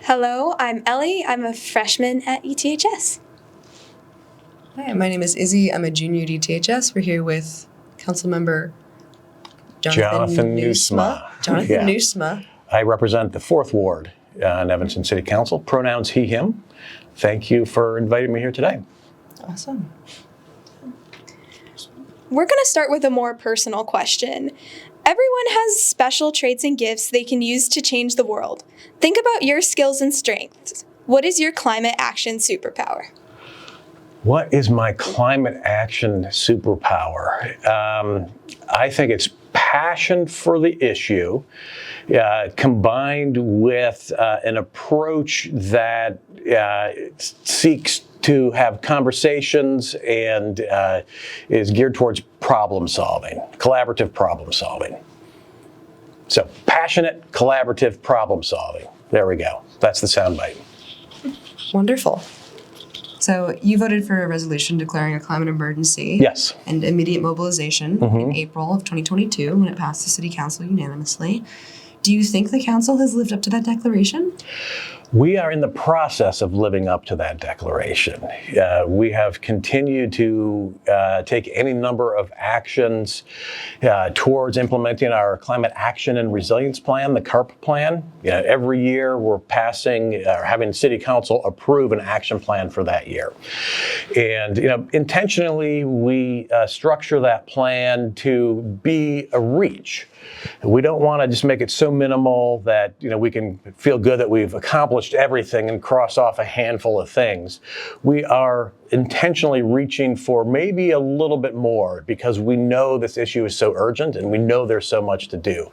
Hello, I'm Ellie. I'm a freshman at ETHS. Hi, my name is Izzy. I'm a junior at ETHS. We're here with Councilmember Jonathan Nieuwsma. Jonathan Nieuwsma. I represent the 4th Ward in Evanston City Council. Pronouns he, him. Thank you for inviting me here today. Awesome. We're going to start with a more personal question. Everyone has special traits and gifts they can use to change the world. Think about your skills and strengths. What is your climate action superpower? What is my climate action superpower? I think it's passion for the issue, combined with an approach that seeks to have conversations and is geared towards problem solving, collaborative problem solving. So passionate, collaborative problem solving. There we go. That's the soundbite. Wonderful. So you voted for a resolution declaring a climate emergency. Yes. And immediate mobilization in April of 2022 when it passed the City Council unanimously. Do you think the council has lived up to that declaration? We are in the process of living up to that declaration. We have continued to take any number of actions towards implementing our Climate Action and Resilience Plan, the CARP plan. Every year we're passing or having City Council approve an action plan for that year. And intentionally we structure that plan to be a reach. We don't want to just make it so minimal that we can feel good that we've accomplished everything and cross off a handful of things. We are intentionally reaching for maybe a little bit more because we know this issue is so urgent and we know there's so much to do.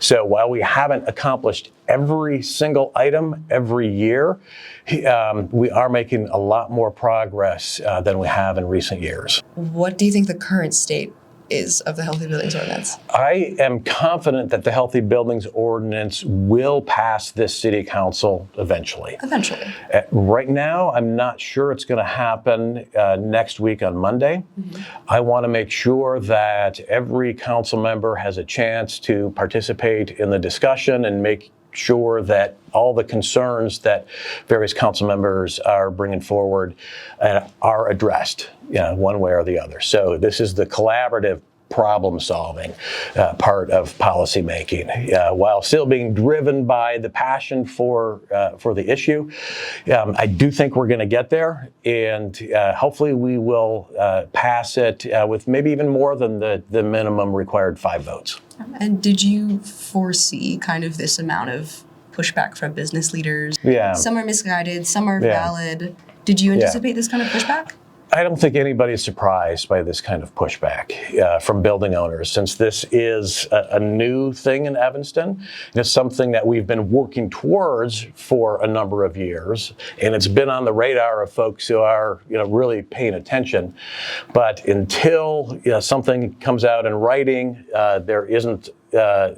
So while we haven't accomplished every single item every year, we are making a lot more progress than we have in recent years. What do you think the current state is of the Healthy Buildings Ordinance? I am confident that the Healthy Buildings Ordinance will pass this City Council eventually. Eventually. Right now, I'm not sure it's going to happen next week on Monday. I want to make sure that every council member has a chance to participate in the discussion and make sure that all the concerns that various council members are bringing forward are addressed, one way or the other. So this is the collaborative problem-solving part of policymaking, while still being driven by the passion for the issue. I do think we're going to get there, and hopefully we will pass it with maybe even more than the minimum required 5 votes. And did you foresee kind of this amount of pushback from business leaders? Yeah. Some are misguided, some are valid. Did you anticipate this kind of pushback? I don't think anybody's surprised by this kind of pushback from building owners, since this is a new thing in Evanston. It's something that we've been working towards for a number of years, and it's been on the radar of folks who are really paying attention. But until something comes out in writing, there isn't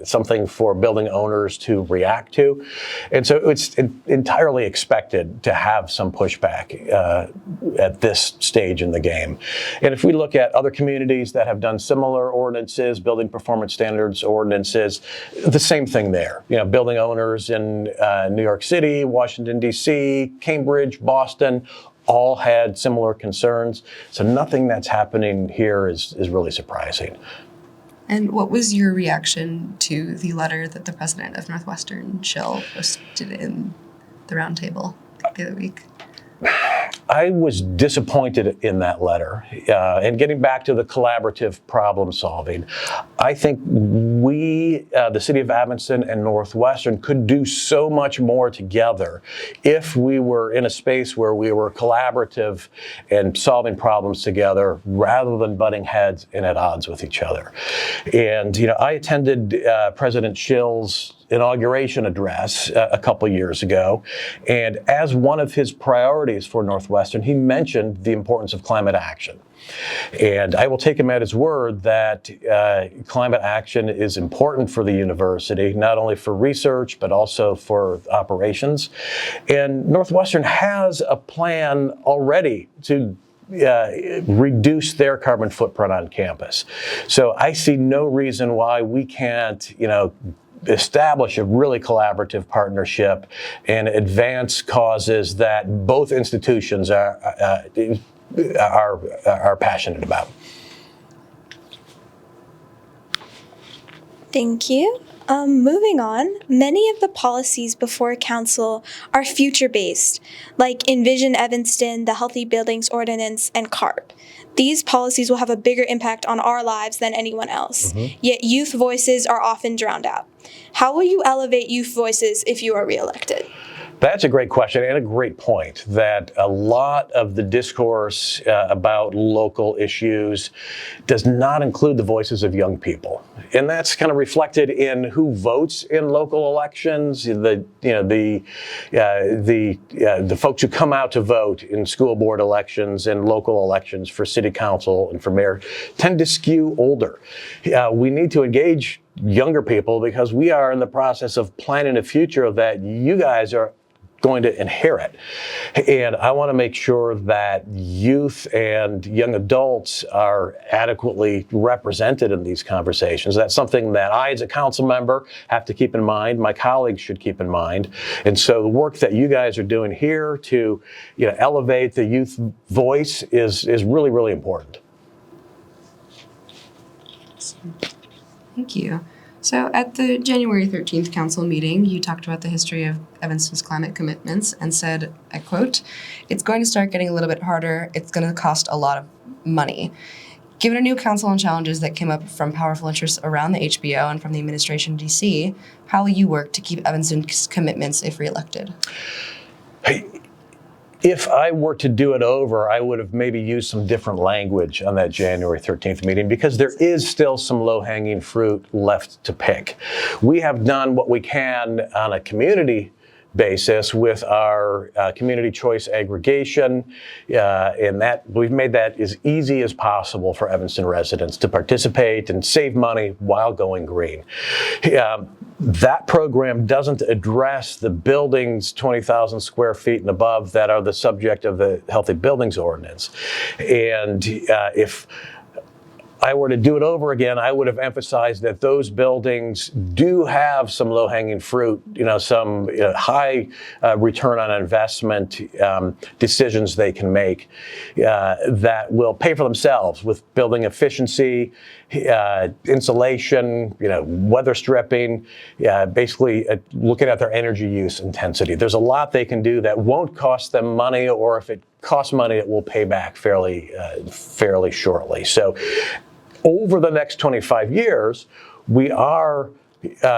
something for building owners to react to. And so it's entirely expected to have some pushback at this stage in the game. And if we look at other communities that have done similar ordinances, building performance standards ordinances, the same thing there. Building owners in New York City, Washington, D.C., Cambridge, Boston, all had similar concerns. So nothing that's happening here is really surprising. And what was your reaction to the letter that the president of Northwestern, Schill, posted in the roundtable the other week? I was disappointed in that letter. And getting back to the collaborative problem solving, I think we, the City of Evanston and Northwestern, could do so much more together if we were in a space where we were collaborative and solving problems together rather than butting heads and at odds with each other. And, I attended President Schill's inauguration address a couple years ago, and as one of his priorities for Northwestern, he mentioned the importance of climate action. And I will take him at his word that climate action is important for the university, not only for research, but also for operations. And Northwestern has a plan already to reduce their carbon footprint on campus. So I see no reason why we can't, establish a really collaborative partnership and advance causes that both institutions are passionate about. Thank you. Moving on, many of the policies before council are future-based, like Envision Evanston, the Healthy Buildings Ordinance, and CARP. These policies will have a bigger impact on our lives than anyone else, yet youth voices are often drowned out. How will you elevate youth voices if you are reelected? That's a great question and a great point, that a lot of the discourse about local issues does not include the voices of young people. And that's kind of reflected in who votes in local elections. The folks who come out to vote in school board elections and local elections for city council and for mayor tend to skew older. We need to engage younger people because we are in the process of planning a future that you guys are going to inherit. And I want to make sure that youth and young adults are adequately represented in these conversations. That's something that I, as a council member, have to keep in mind. My colleagues should keep in mind. And so the work that you guys are doing here to, elevate the youth voice is really, really important. Thank you. So at the January 13th council meeting, you talked about the history of Evanston's climate commitments and said, I quote, "It's going to start getting a little bit harder. It's going to cost a lot of money." Given a new council and challenges that came up from powerful interests around the HBO and from the administration in DC, how will you work to keep Evanston's commitments if reelected? If I were to do it over, I would have maybe used some different language on that January 13th meeting because there is still some low-hanging fruit left to pick. We have done what we can on a community basis with our community choice aggregation, and that we've made that as easy as possible for Evanston residents to participate and save money while going green. That program doesn't address the buildings 20,000 square feet and above that are the subject of the Healthy Buildings Ordinance. And if I were to do it over again, I would have emphasized that those buildings do have some low-hanging fruit, some high return on investment decisions they can make that will pay for themselves with building efficiency, insulation, weather stripping, basically looking at their energy use intensity. There's a lot they can do that won't cost them money, or if it costs money, it will pay back fairly shortly. So over the next 25 years, we are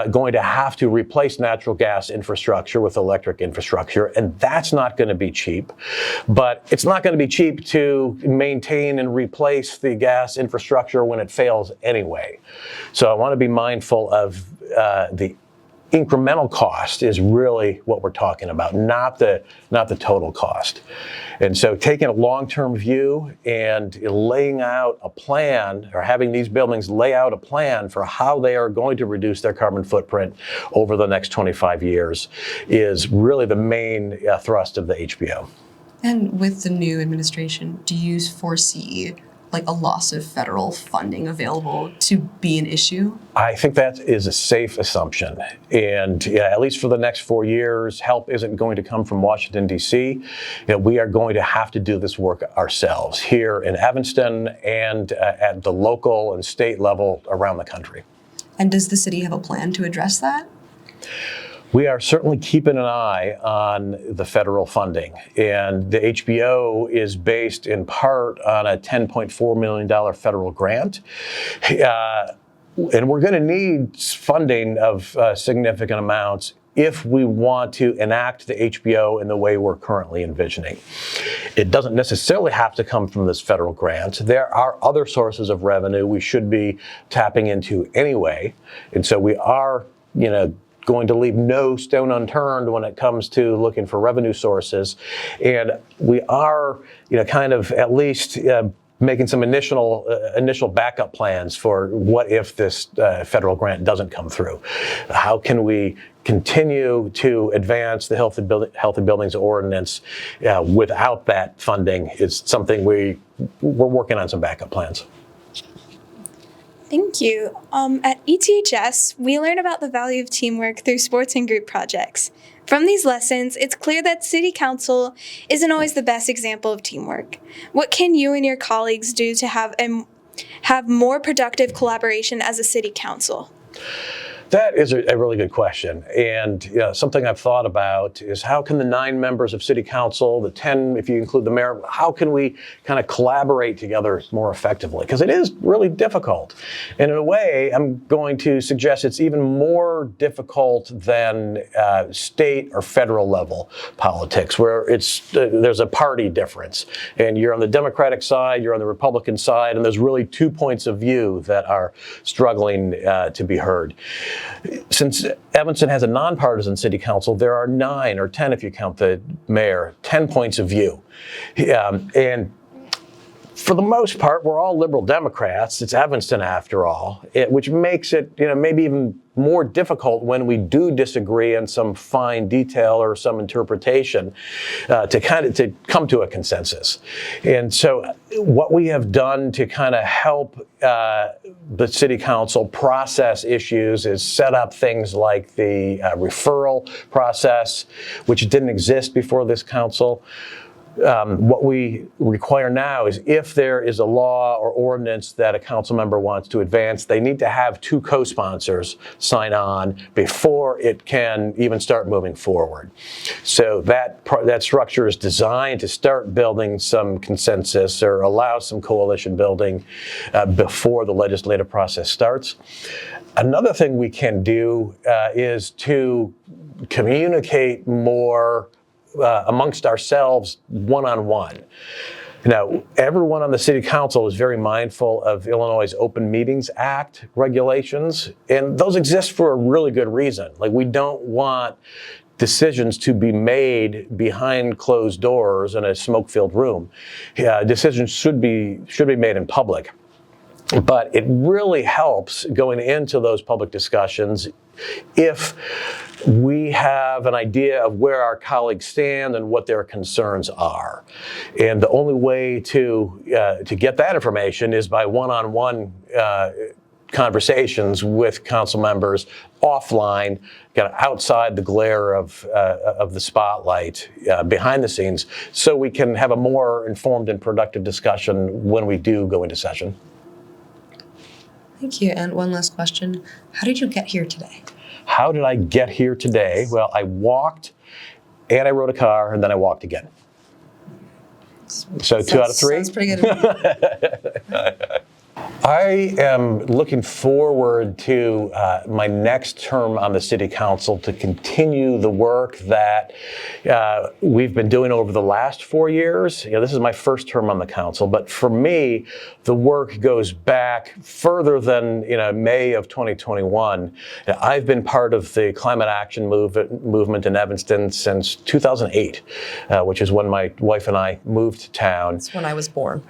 going to have to replace natural gas infrastructure with electric infrastructure, and that's not going to be cheap. But it's not going to be cheap to maintain and replace the gas infrastructure when it fails anyway. So I want to be mindful of the incremental cost is really what we're talking about, not the total cost. And so taking a long-term view and laying out a plan, or having these buildings lay out a plan for how they are going to reduce their carbon footprint over the next 25 years is really the main thrust of the HBO. And with the new administration, do you foresee a loss of federal funding available to be an issue? I think that is a safe assumption. And at least for the next 4 years, help isn't going to come from Washington, D.C. We are going to have to do this work ourselves here in Evanston and at the local and state level around the country. And does the city have a plan to address that? We are certainly keeping an eye on the federal funding, and the HBO is based in part on a $10.4 million federal grant. And we're going to need funding of significant amounts if we want to enact the HBO in the way we're currently envisioning. It doesn't necessarily have to come from this federal grant. There are other sources of revenue we should be tapping into anyway. And so we are, going to leave no stone unturned when it comes to looking for revenue sources. And we are, kind of at least making some initial backup plans for what if this federal grant doesn't come through. How can we continue to advance the Healthy Buildings Ordinance without that funding? It's something we're working on some backup plans. Thank you. At ETHS, we learn about the value of teamwork through sports and group projects. From these lessons, it's clear that City Council isn't always the best example of teamwork. What can you and your colleagues do to have more productive collaboration as a City Council? That is a really good question. And something I've thought about is how can the 9 members of City Council, the 10 if you include the mayor, how can we kind of collaborate together more effectively? Because it is really difficult. And in a way, I'm going to suggest it's even more difficult than state or federal level politics, where there's a party difference. And you're on the Democratic side, you're on the Republican side, and there's really 2 points of view that are struggling to be heard. Since Evanston has a nonpartisan city council, there are 9 or 10, if you count the mayor, 10 points of view. And for the most part, we're all liberal Democrats. It's Evanston after all, which makes it maybe even more difficult when we do disagree on some fine detail or some interpretation to come to a consensus. And so what we have done to kind of help the city council process issues is set up things like the referral process, which didn't exist before this council. What we require now is if there is a law or ordinance that a council member wants to advance, they need to have 2 co-sponsors sign on before it can even start moving forward. So that structure is designed to start building some consensus or allow some coalition building before the legislative process starts. Another thing we can do is to communicate more amongst ourselves one-on-one. Now, everyone on the city council is very mindful of Illinois' Open Meetings Act regulations, and those exist for a really good reason. Like, we don't want decisions to be made behind closed doors in a smoke-filled room. Decisions should be made in public. But it really helps going into those public discussions if we have an idea of where our colleagues stand and what their concerns are. And the only way to get that information is by one-on-one conversations with council members offline, kind of outside the glare of the spotlight, behind the scenes, so we can have a more informed and productive discussion when we do go into session. Thank you. And one last question. How did you get here today? How did I get here today? Well, I walked, and I rode a car, and then I walked again. So 2 out of 3? Sounds pretty good. I am looking forward to my next term on the city council to continue the work that we've been doing over the last 4 years. This is my first term on the council, but for me, the work goes back further than May of 2021. I've been part of the climate action movement in Evanston since 2008, which is when my wife and I moved to town. That's when I was born.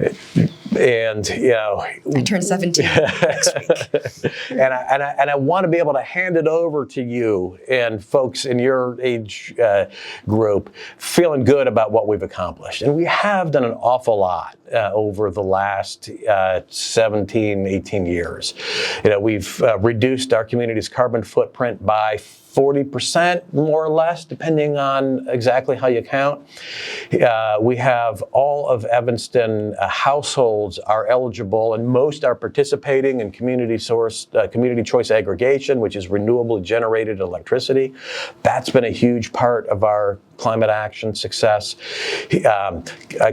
And I turned 17 next week. and I want to be able to hand it over to you and folks in your age group feeling good about what we've accomplished. And we have done an awful lot over the last 17, 18 years. We've reduced our community's carbon footprint by 40%, more or less, depending on exactly how you count. We have all of Evanston households are eligible, and most are participating in community choice aggregation, which is renewably generated electricity. That's been a huge part of our climate action success.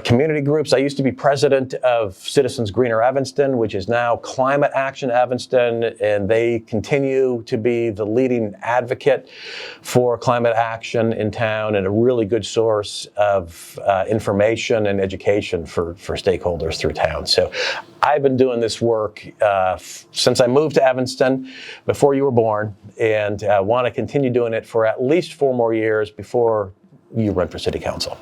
Community groups. I used to be president of Citizens Greener Evanston, which is now Climate Action Evanston, and they continue to be the leading advocate for climate action in town and a really good source of information and education for stakeholders through town. So I've been doing this work since I moved to Evanston, before you were born, and want to continue doing it for at least 4 more years before you run for city council.